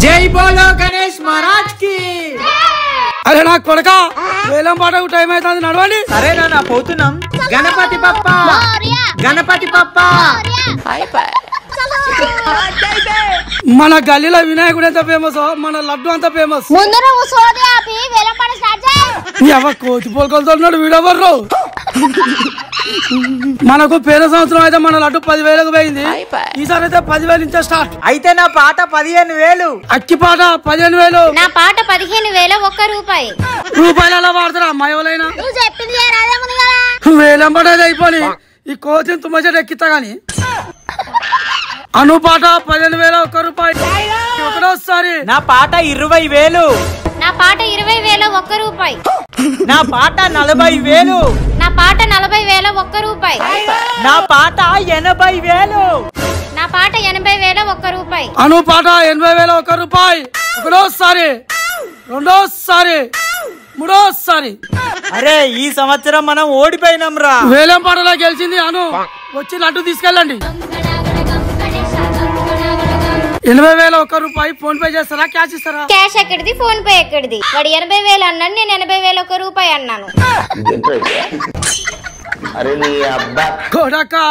జై బోలో గణేష్ మహారాజ్ కి. అరే నా కొడక వేలం పాటకు టైం అవుతుంది నడవండి. సరేనా నా పోతున్నాం. గణపతి పప్ప గణపతి పప్ప. మన గల్లీలో వినాయకుడు ఎంత ఫేమస్, మన లడ్డు అంత ఫేమస్. కోతి పోల్కొలుతున్నాడు వీడెవర్రు. మనకు పేరు సంవత్సరం అయితే మన లడ్డు 10,000కు పోయింది. ఈసారి అయితే 10,000 నుంచే స్టార్ట్. అయితే నా పాట 15,000. అక్కి పాట 15,000. నా పాట 15,000 ₹1. రూపాయలు ఎలా వాడతారా అమ్మాయి ఎవరైనా? వేలం పడేది అయిపోయి ఈ కోతిని తుమ్మచెట్టు ఎక్కిస్తా గాని. అను పాట 15,000 ₹1. ఒకటోసారి నా పాట 20,000. నా పాట 20,000 ₹1. నా పాట 40,000. నా పాట 40,000 ₹1. నా పాట 80,000. నా పాట 80,000 ₹1. అను పాట 80,000 ₹1. ఒకటోసారి రెండోసారి మూడోసారి. అరే ఈ సంవత్సరం మనం ఓడిపోయినాం రా. వేలం పాటలో గెలిచింది అను. వచ్చి లడ్డు తీసుకెళ్ళండి. 80,000 ₹1. ఫోన్ పే చేస్తారా క్యాష్ ఇస్తారా? క్యాష్ ఎక్కడిది, ఫోన్ పే ఎక్కడిది? వాడు 80,000 అన్నాడు, నేను 80,000 ₹1 అన్నాను. కొడకా